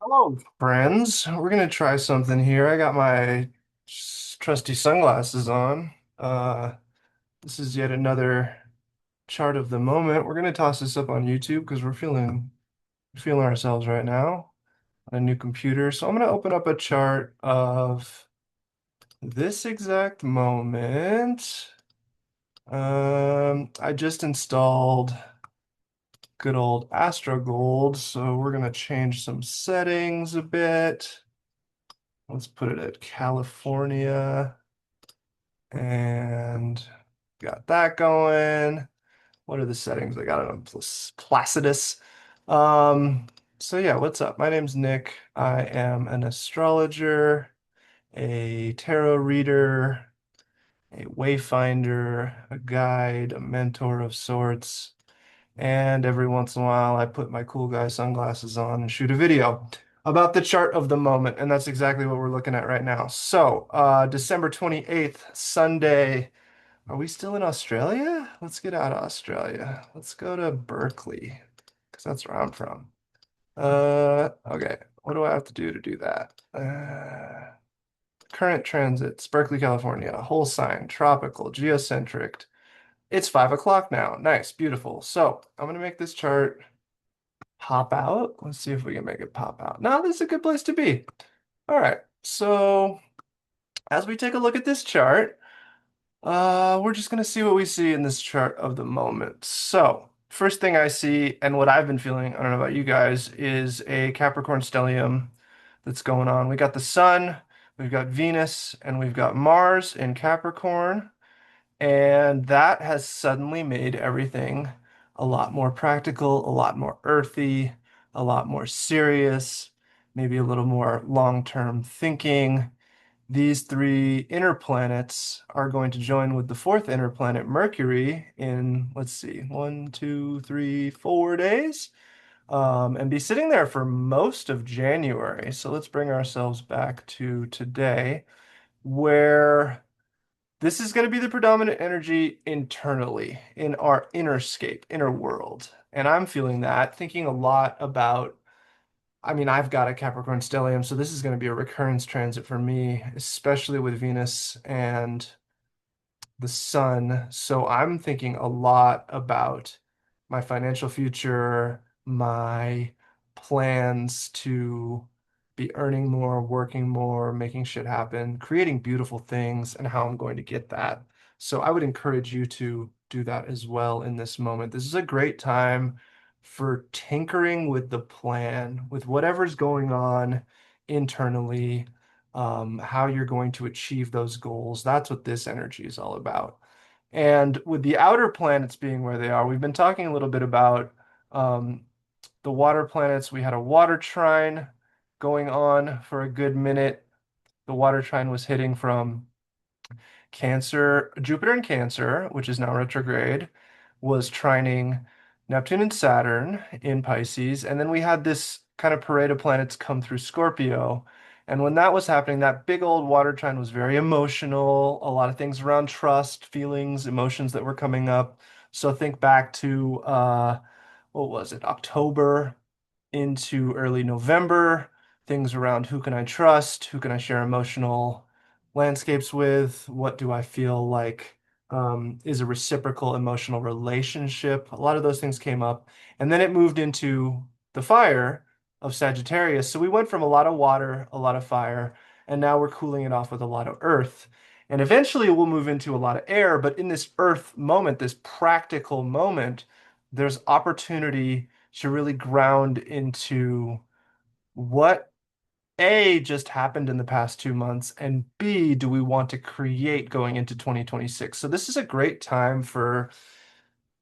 Hello, friends. We're gonna try something here. I got my trusty sunglasses on. This is yet another chart of the moment. We're gonna toss this up on YouTube because we're feeling ourselves right now on a new computer. So I'm gonna open up a chart of this exact moment. I just installed good old Astro Gold, so we're gonna change some settings a bit. Let's put it at California and got that going. What are the settings? I got it on Placidus. Um, so yeah, what's up? My name's Nick. I am an astrologer, a tarot reader, a wayfinder, a guide, a mentor of sorts. And every once in a while, I put my cool guy sunglasses on and shoot a video about the chart of the moment. And that's exactly what we're looking at right now. So, December 28th, Sunday. Are we still in Australia? Let's get out of Australia. Let's go to Berkeley, because that's where I'm from. Okay. What do I have to do that? Current transits, Berkeley, California, whole sign, tropical, geocentric. It's 5 o'clock now. Nice, beautiful. So I'm gonna make this chart pop out. Let's see if we can make it pop out. No, this is a good place to be. All right. So as we take a look at this chart, we're just gonna see what we see in this chart of the moment. So first thing I see, and what I've been feeling, I don't know about you guys, is a Capricorn stellium that's going on. We got the Sun, we've got Venus, and we've got Mars in Capricorn. And that has suddenly made everything a lot more practical, a lot more earthy, a lot more serious, maybe a little more long-term thinking. These three inner planets are going to join with the fourth inner planet, Mercury, in, let's see, 4 days, and be sitting there for most of January. So let's bring ourselves back to today, where this is going to be the predominant energy internally in our inner scape, inner world. And I'm feeling that, thinking a lot about, I mean, I've got a Capricorn stellium, so this is going to be a recurrence transit for me, especially with Venus and the sun. So I'm thinking a lot about my financial future, my plans to be earning more, working more, making shit happen, creating beautiful things, and how I'm going to get that. So I would encourage you to do that as well in this moment. This is a great time for tinkering with the plan, with whatever's going on internally, how you're going to achieve those goals. That's what this energy is all about. And with the outer planets being where they are, we've been talking a little bit about um, the water planets. We had a water trine going on for a good minute. The water trine was hitting from Cancer, Jupiter and Cancer, which is now retrograde, was trining Neptune and Saturn in Pisces. And then we had this kind of parade of planets come through Scorpio. And when that was happening, that big old water trine was very emotional, a lot of things around trust, feelings, emotions that were coming up. So think back to what was it, October into early November, things around who can I trust, who can I share emotional landscapes with, what do I feel like is a reciprocal emotional relationship. A lot of those things came up. And then it moved into the fire of Sagittarius. So we went from a lot of water, a lot of fire, and now we're cooling it off with a lot of earth. And eventually we'll move into a lot of air. But in this earth moment, this practical moment, there's opportunity to really ground into what A just happened in the past 2 months, and B, do we want to create going into 2026? So this is a great time for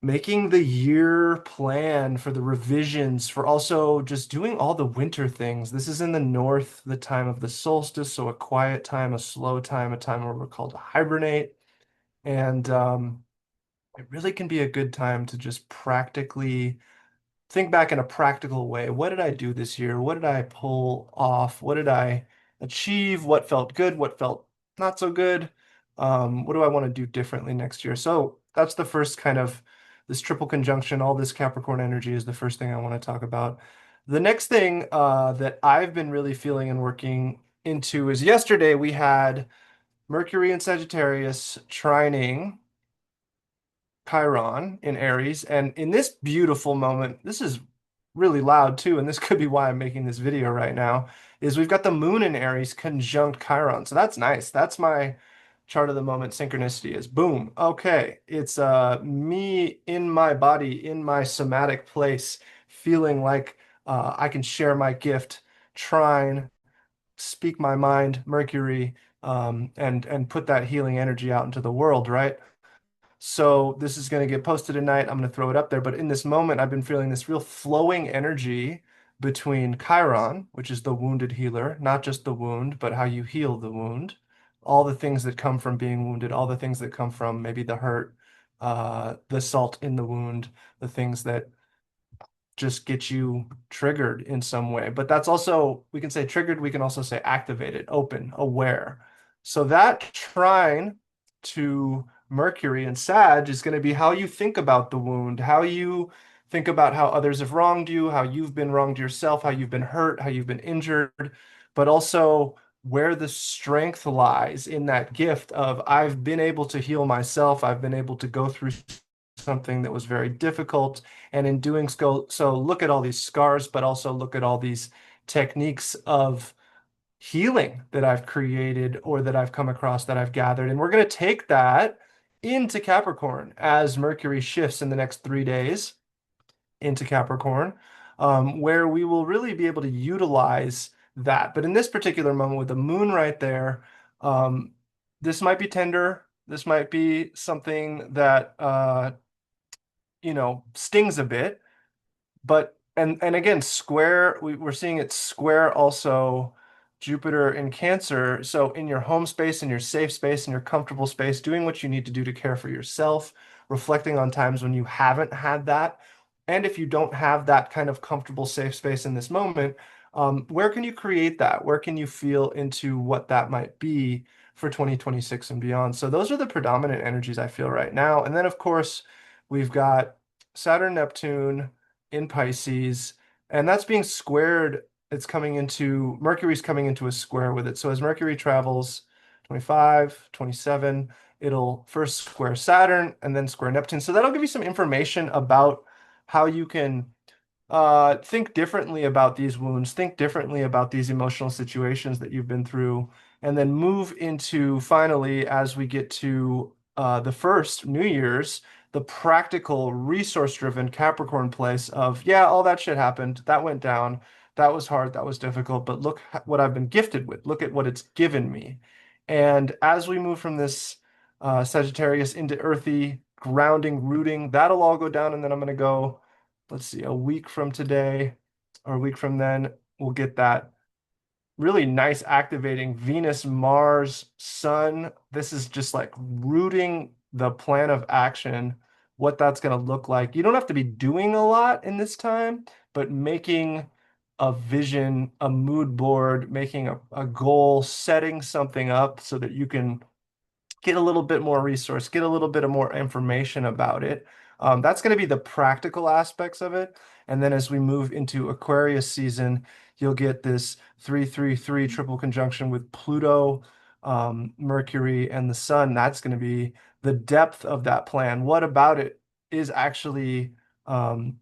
making the year plan, for the revisions, for also just doing all the winter things. This is in the north, the time of the solstice, so a quiet time, a slow time, a time where we're called to hibernate. And it really can be a good time to just practically think back in a practical way. What did I do this year? What did I pull off? What did I achieve? What felt good? What felt not so good? What do I want to do differently next year? So that's the first kind of this triple conjunction, all this Capricorn energy is the first thing I want to talk about. The next thing that I've been really feeling and working into is yesterday we had Mercury in Sagittarius trining Chiron in Aries. And in this beautiful moment, this is really loud too, and this could be why I'm making this video right now, is we've got the moon in Aries conjunct Chiron. So that's nice. That's my chart of the moment synchronicity is boom. Okay, it's me in my body, in my somatic place, feeling like I can share my gift, trine, speak my mind, Mercury, and put that healing energy out into the world, right? So this is going to get posted tonight. I'm going to throw it up there. But in this moment, I've been feeling this real flowing energy between Chiron, which is the wounded healer, not just the wound, but how you heal the wound, all the things that come from being wounded, all the things that come from maybe the hurt, the salt in the wound, the things that just get you triggered in some way. But that's also, we can say triggered, we can also say activated, open, aware. So that trine to Mercury and Sag is going to be how you think about the wound, how you think about how others have wronged you, how you've been wronged yourself, how you've been hurt, how you've been injured, but also where the strength lies in that gift of I've been able to heal myself, I've been able to go through something that was very difficult. And in doing so, look at all these scars, but also look at all these techniques of healing that I've created or that I've come across that I've gathered. And we're going to take that into Capricorn as Mercury shifts in the next 3 days into Capricorn, where we will really be able to utilize that. But in this particular moment with the moon right there, um, this might be tender. This might be something that stings a bit, but and again, square, we're seeing it square also Jupiter in Cancer. So in your home space, in your safe space, in your comfortable space, doing what you need to do to care for yourself, reflecting on times when you haven't had that. And if you don't have that kind of comfortable, safe space in this moment, where can you create that? Where can you feel into what that might be for 2026 and beyond? So those are the predominant energies I feel right now. And then, of course, we've got Saturn, Neptune in Pisces, and that's being squared. It's coming into Mercury's coming into a square with it. So as Mercury travels 25, 27, it'll first square Saturn and then square Neptune. So that'll give you some information about how you can think differently about these wounds, think differently about these emotional situations that you've been through, and then move into finally, as we get to the first New Year's, the practical, resource-driven Capricorn place of, yeah, all that shit happened. That went down. That was hard. That was difficult. But look what I've been gifted with. Look at what it's given me. And as we move from this Sagittarius into earthy, grounding, rooting, that'll all go down. And then I'm going to go, let's see, a week from today or a week from then, we'll get that really nice activating Venus, Mars, Sun. This is just like rooting the plan of action, what that's going to look like. You don't have to be doing a lot in this time, but making a vision, a mood board, making a goal, setting something up so that you can get a little bit more resource, get a little bit of more information about it. That's going to be the practical aspects of it. And then as we move into Aquarius season, you'll get this 333 triple conjunction with Pluto, Mercury, and the Sun. That's going to be the depth of that plan. What about it is actually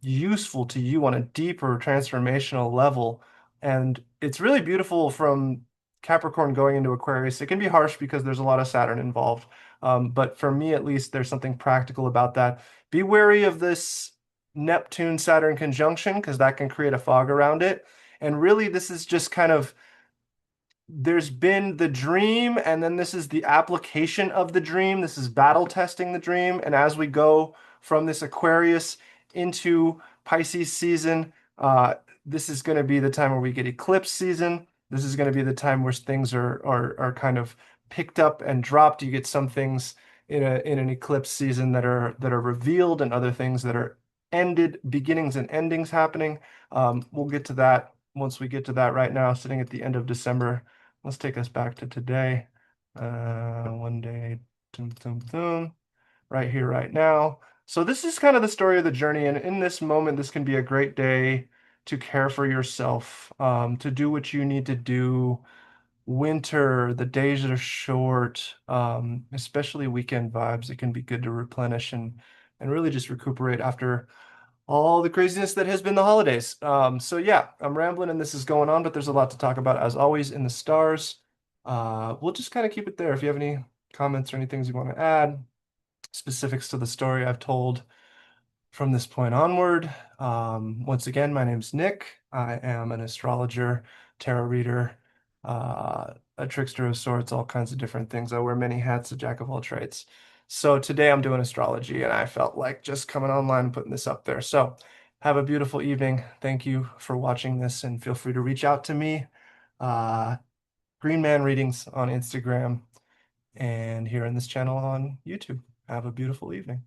useful to you on a deeper transformational level? And it's really beautiful from Capricorn going into Aquarius. It can be harsh because there's a lot of Saturn involved. But for me, at least, there's something practical about that. Be wary of this Neptune Saturn conjunction because that can create a fog around it. And really, this is just kind of there's been the dream, and then this is the application of the dream. This is battle testing the dream. And as we go from this Aquarius into Pisces season, this is going to be the time where we get eclipse season. This is going to be the time where things are kind of picked up and dropped. You get some things in an eclipse season that are revealed, and other things that are ended, beginnings and endings happening. We'll get to that once we get to that. Right now, sitting at the end of December. Let's take us back to today. One day, boom, boom, boom, right here, right now. So this is kind of the story of the journey. And in this moment, this can be a great day to care for yourself, to do what you need to do. Winter, the days are short, especially weekend vibes. It can be good to replenish and really just recuperate after all the craziness that has been the holidays. So yeah, I'm rambling and this is going on, but there's a lot to talk about as always in the stars. We'll just kind of keep it there. If you have any comments or any things you want to add, specifics to the story I've told from this point onward. Once again, my name's Nick. I am an astrologer, tarot reader, a trickster of sorts, all kinds of different things. I wear many hats, a jack of all trades. So today I'm doing astrology, and I felt like just coming online and putting this up there. So have a beautiful evening. Thank you for watching this, and feel free to reach out to me. Uh, Green Man Readings on Instagram and here in this channel on YouTube. Have a beautiful evening.